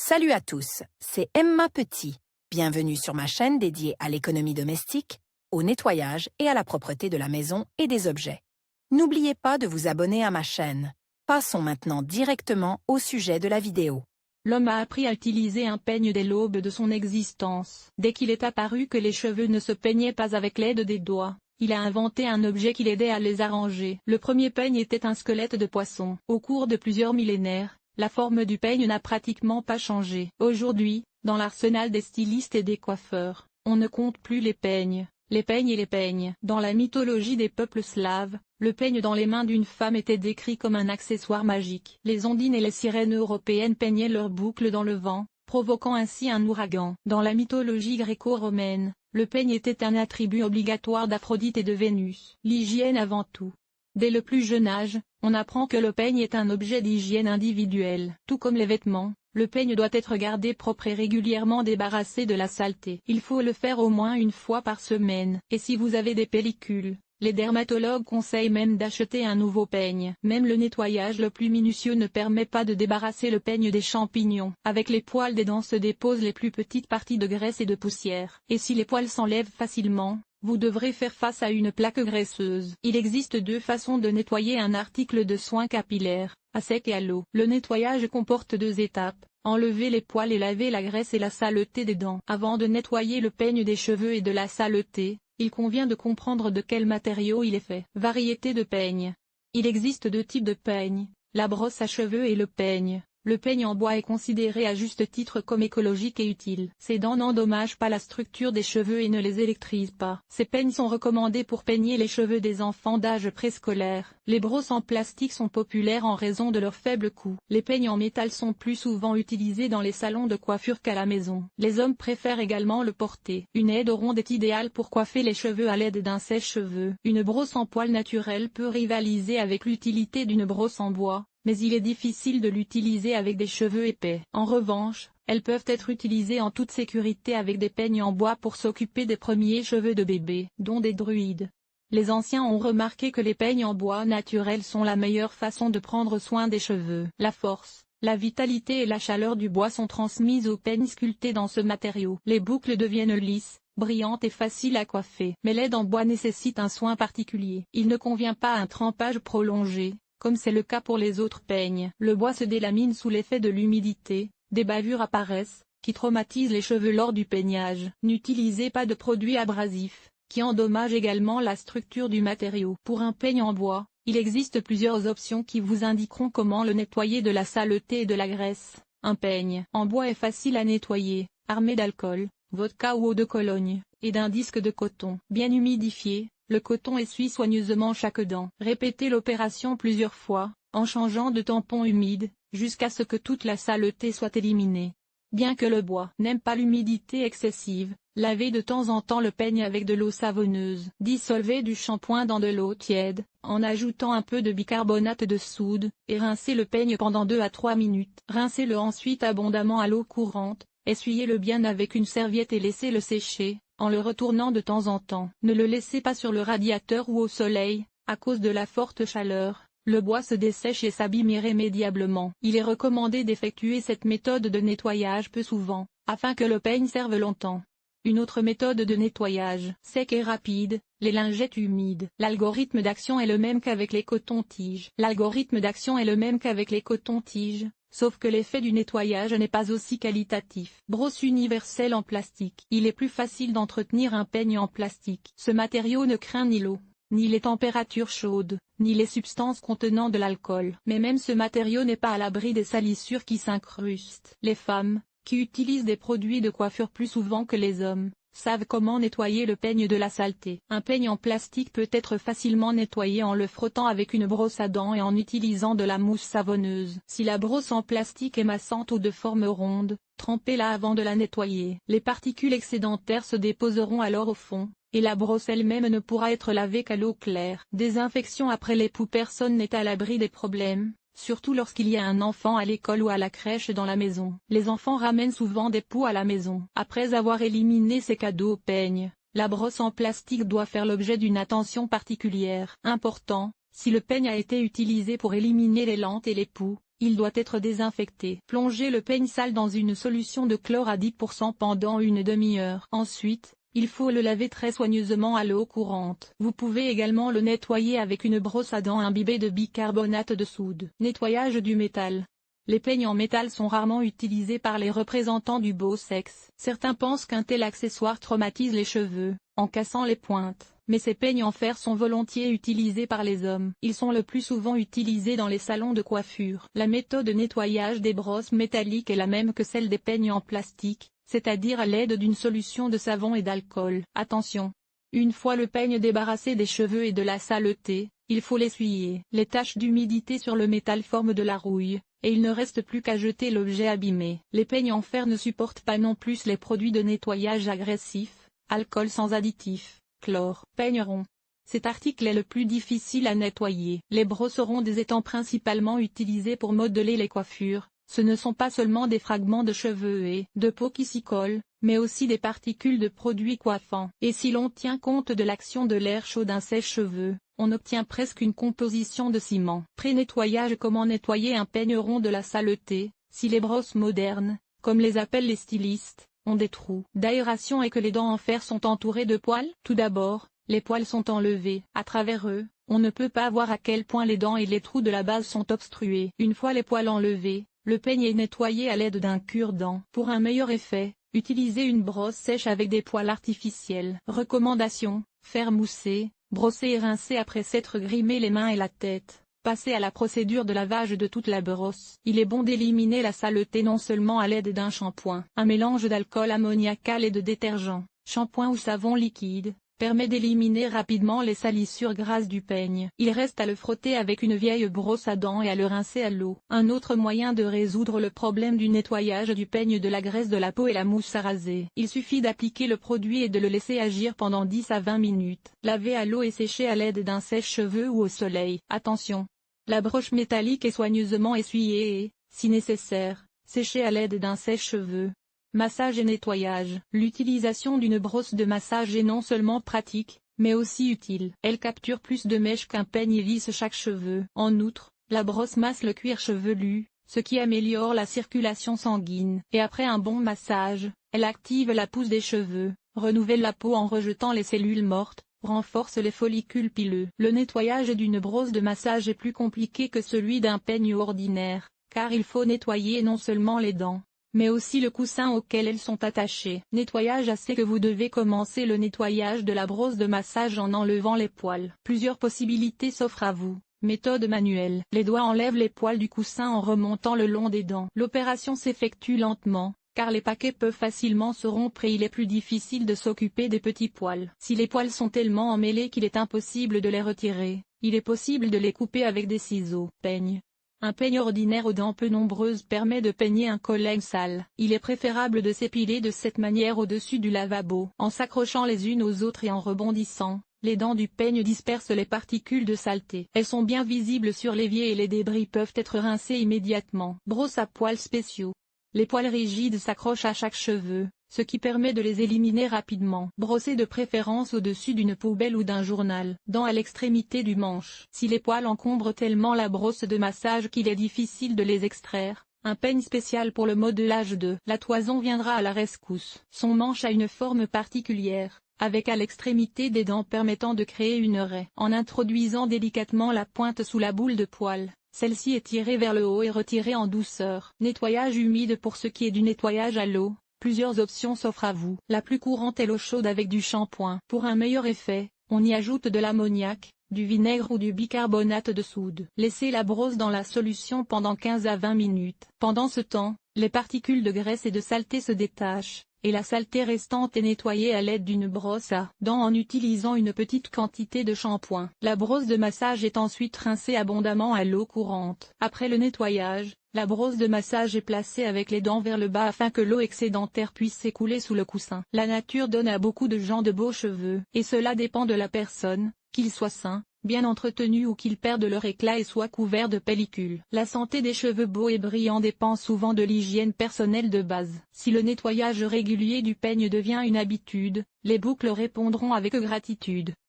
Salut à tous, c'est Emma Petit. Bienvenue sur ma chaîne dédiée à l'économie domestique, au nettoyage et à la propreté de la maison et des objets. N'oubliez pas de vous abonner à ma chaîne. Passons maintenant directement au sujet de la vidéo. L'homme a appris à utiliser un peigne dès l'aube de son existence. Dès qu'il est apparu que les cheveux ne se peignaient pas avec l'aide des doigts, il a inventé un objet qui l'aidait à les arranger. Le premier peigne était un squelette de poisson. Au cours de plusieurs millénaires, la forme du peigne n'a pratiquement pas changé. Aujourd'hui, dans l'arsenal des stylistes et des coiffeurs, on ne compte plus les peignes et les peignes. Dans la mythologie des peuples slaves, le peigne dans les mains d'une femme était décrit comme un accessoire magique. Les ondines et les sirènes européennes peignaient leurs boucles dans le vent, provoquant ainsi un ouragan. Dans la mythologie gréco-romaine, le peigne était un attribut obligatoire d'Aphrodite et de Vénus. L'hygiène avant tout. Dès le plus jeune âge, on apprend que le peigne est un objet d'hygiène individuelle. Tout comme les vêtements, le peigne doit être gardé propre et régulièrement débarrassé de la saleté. Il faut le faire au moins une fois par semaine. Et si vous avez des pellicules, les dermatologues conseillent même d'acheter un nouveau peigne. Même le nettoyage le plus minutieux ne permet pas de débarrasser le peigne des champignons. Avec les poils des dents se déposent les plus petites parties de graisse et de poussière. Et si les poils s'enlèvent facilement, vous devrez faire face à une plaque graisseuse. Il existe deux façons de nettoyer un article de soins capillaires, à sec et à l'eau. Le nettoyage comporte deux étapes, enlever les poils et laver la graisse et la saleté des dents. Avant de nettoyer le peigne des cheveux et de la saleté, il convient de comprendre de quel matériau il est fait. Variété de peigne. Il existe deux types de peigne, la brosse à cheveux et le peigne. Le peigne en bois est considéré à juste titre comme écologique et utile. Ces dents n'endommagent pas la structure des cheveux et ne les électrisent pas. Ces peignes sont recommandés pour peigner les cheveux des enfants d'âge préscolaire. Les brosses en plastique sont populaires en raison de leur faible coût. Les peignes en métal sont plus souvent utilisés dans les salons de coiffure qu'à la maison. Les hommes préfèrent également le porter. Une aide ronde est idéale pour coiffer les cheveux à l'aide d'un sèche-cheveux. Une brosse en poil naturel peut rivaliser avec l'utilité d'une brosse en bois, mais il est difficile de l'utiliser avec des cheveux épais. En revanche, elles peuvent être utilisées en toute sécurité avec des peignes en bois pour s'occuper des premiers cheveux de bébé, dont des druides. Les anciens ont remarqué que les peignes en bois naturel sont la meilleure façon de prendre soin des cheveux. La force, la vitalité et la chaleur du bois sont transmises aux peignes sculptées dans ce matériau. Les boucles deviennent lisses, brillantes et faciles à coiffer. Mais l'aide en bois nécessite un soin particulier. Il ne convient pas un trempage prolongé, comme c'est le cas pour les autres peignes. Le bois se délamine sous l'effet de l'humidité, des bavures apparaissent, qui traumatisent les cheveux lors du peignage. N'utilisez pas de produits abrasifs, qui endommagent également la structure du matériau. Pour un peigne en bois, il existe plusieurs options qui vous indiqueront comment le nettoyer de la saleté et de la graisse. Un peigne en bois est facile à nettoyer, armé d'alcool, vodka ou eau de Cologne, et d'un disque de coton. Bien humidifié, le coton essuie soigneusement chaque dent. Répétez l'opération plusieurs fois, en changeant de tampon humide, jusqu'à ce que toute la saleté soit éliminée. Bien que le bois n'aime pas l'humidité excessive, lavez de temps en temps le peigne avec de l'eau savonneuse. Dissolvez du shampoing dans de l'eau tiède, en ajoutant un peu de bicarbonate de soude, et rincez le peigne pendant 2 à 3 minutes. Rincez-le ensuite abondamment à l'eau courante, essuyez-le bien avec une serviette et laissez-le sécher, en le retournant de temps en temps. Ne le laissez pas sur le radiateur ou au soleil, à cause de la forte chaleur, le bois se dessèche et s'abîme irrémédiablement. Il est recommandé d'effectuer cette méthode de nettoyage peu souvent, afin que le peigne serve longtemps. Une autre méthode de nettoyage sec et rapide, les lingettes humides. L'algorithme d'action est le même qu'avec les cotons-tiges. Sauf que l'effet du nettoyage n'est pas aussi qualitatif. Brosse universelle en plastique. Il est plus facile d'entretenir un peigne en plastique. Ce matériau ne craint ni l'eau, ni les températures chaudes, ni les substances contenant de l'alcool. Mais même ce matériau n'est pas à l'abri des salissures qui s'incrustent. Les femmes, qui utilisent des produits de coiffure plus souvent que les hommes, savent comment nettoyer le peigne de la saleté. Un peigne en plastique peut être facilement nettoyé en le frottant avec une brosse à dents et en utilisant de la mousse savonneuse. Si la brosse en plastique est massante ou de forme ronde, trempez-la avant de la nettoyer. Les particules excédentaires se déposeront alors au fond, et la brosse elle-même ne pourra être lavée qu'à l'eau claire. Désinfection après l'époux. Personne n'est à l'abri des problèmes, surtout lorsqu'il y a un enfant à l'école ou à la crèche dans la maison. Les enfants ramènent souvent des poux à la maison. Après avoir éliminé ces cadeaux au peigne, la brosse en plastique doit faire l'objet d'une attention particulière. Important, si le peigne a été utilisé pour éliminer les lentes et les poux, il doit être désinfecté. Plongez le peigne sale dans une solution de chlore à 10% pendant une demi-heure. Ensuite, il faut le laver très soigneusement à l'eau courante. Vous pouvez également le nettoyer avec une brosse à dents imbibée de bicarbonate de soude. Nettoyage du métal. Les peignes en métal sont rarement utilisés par les représentants du beau sexe. Certains pensent qu'un tel accessoire traumatise les cheveux, en cassant les pointes. Mais ces peignes en fer sont volontiers utilisés par les hommes. Ils sont le plus souvent utilisés dans les salons de coiffure. La méthode de nettoyage des brosses métalliques est la même que celle des peignes en plastique, c'est-à-dire à l'aide d'une solution de savon et d'alcool. Attention! Une fois le peigne débarrassé des cheveux et de la saleté, il faut l'essuyer. Les taches d'humidité sur le métal forment de la rouille, et il ne reste plus qu'à jeter l'objet abîmé. Les peignes en fer ne supportent pas non plus les produits de nettoyage agressifs, alcool sans additifs, chlore. Peigne rond. Cet article est le plus difficile à nettoyer. Les brosses rondes étant principalement utilisées pour modeler les coiffures, ce ne sont pas seulement des fragments de cheveux et de peau qui s'y collent, mais aussi des particules de produits coiffants. Et si l'on tient compte de l'action de l'air chaud d'un sèche-cheveux, on obtient presque une composition de ciment. Pré-nettoyage. Comment nettoyer un peigne rond de la saleté, si les brosses modernes, comme les appellent les stylistes, ont des trous d'aération et que les dents en fer sont entourées de poils? Tout d'abord, les poils sont enlevés. À travers eux, on ne peut pas voir à quel point les dents et les trous de la base sont obstrués. Une fois les poils enlevés, le peigne est nettoyé à l'aide d'un cure-dent. Pour un meilleur effet, utilisez une brosse sèche avec des poils artificiels. Recommandation: faire mousser, brosser et rincer après s'être grimé les mains et la tête. Passez à la procédure de lavage de toute la brosse. Il est bon d'éliminer la saleté non seulement à l'aide d'un shampoing. Un mélange d'alcool ammoniacal et de détergent, shampoing ou savon liquide, permet d'éliminer rapidement les salissures grasses du peigne. Il reste à le frotter avec une vieille brosse à dents et à le rincer à l'eau. Un autre moyen de résoudre le problème du nettoyage du peigne de la graisse de la peau est la mousse à raser. Il suffit d'appliquer le produit et de le laisser agir pendant 10 à 20 minutes. Laver à l'eau et sécher à l'aide d'un sèche-cheveux ou au soleil. Attention! La broche métallique est soigneusement essuyée et, si nécessaire, séchée à l'aide d'un sèche-cheveux. Massage et nettoyage. L'utilisation d'une brosse de massage est non seulement pratique, mais aussi utile. Elle capture plus de mèches qu'un peigne et lisse chaque cheveu. En outre, la brosse masse le cuir chevelu, ce qui améliore la circulation sanguine. Et après un bon massage, elle active la pousse des cheveux, renouvelle la peau en rejetant les cellules mortes, renforce les follicules pileux. Le nettoyage d'une brosse de massage est plus compliqué que celui d'un peigne ordinaire, car il faut nettoyer non seulement les dents, mais aussi le coussin auquel elles sont attachées. Nettoyage à sec. Vous devez commencer le nettoyage de la brosse de massage en enlevant les poils. Plusieurs possibilités s'offrent à vous. Méthode manuelle. Les doigts enlèvent les poils du coussin en remontant le long des dents. L'opération s'effectue lentement, car les paquets peuvent facilement se rompre et il est plus difficile de s'occuper des petits poils. Si les poils sont tellement emmêlés qu'il est impossible de les retirer, il est possible de les couper avec des ciseaux. Peigne. Un peigne ordinaire aux dents peu nombreuses permet de peigner un collègue sale. Il est préférable de s'épiler de cette manière au-dessus du lavabo. En s'accrochant les unes aux autres et en rebondissant, les dents du peigne dispersent les particules de saleté. Elles sont bien visibles sur l'évier et les débris peuvent être rincés immédiatement. Brosse à poils spéciaux. Les poils rigides s'accrochent à chaque cheveu, ce qui permet de les éliminer rapidement. Brosser de préférence au-dessus d'une poubelle ou d'un journal. Dents à l'extrémité du manche. Si les poils encombrent tellement la brosse de massage qu'il est difficile de les extraire, un peigne spécial pour le modelage de la toison viendra à la rescousse. Son manche a une forme particulière, avec à l'extrémité des dents permettant de créer une raie. En introduisant délicatement la pointe sous la boule de poil, celle-ci est tirée vers le haut et retirée en douceur. Nettoyage humide. Pour ce qui est du nettoyage à l'eau, plusieurs options s'offrent à vous. La plus courante est l'eau chaude avec du shampoing. Pour un meilleur effet, on y ajoute de l'ammoniac, du vinaigre ou du bicarbonate de soude. Laissez la brosse dans la solution pendant 15 à 20 minutes. Pendant ce temps, les particules de graisse et de saleté se détachent, et la saleté restante est nettoyée à l'aide d'une brosse à dents en utilisant une petite quantité de shampoing. La brosse de massage est ensuite rincée abondamment à l'eau courante. Après le nettoyage, la brosse de massage est placée avec les dents vers le bas afin que l'eau excédentaire puisse s'écouler sous le coussin. La nature donne à beaucoup de gens de beaux cheveux, et cela dépend de la personne, qu'ils soient sains, bien entretenus ou qu'ils perdent leur éclat et soient couverts de pellicule. La santé des cheveux beaux et brillants dépend souvent de l'hygiène personnelle de base. Si le nettoyage régulier du peigne devient une habitude, les boucles répondront avec gratitude.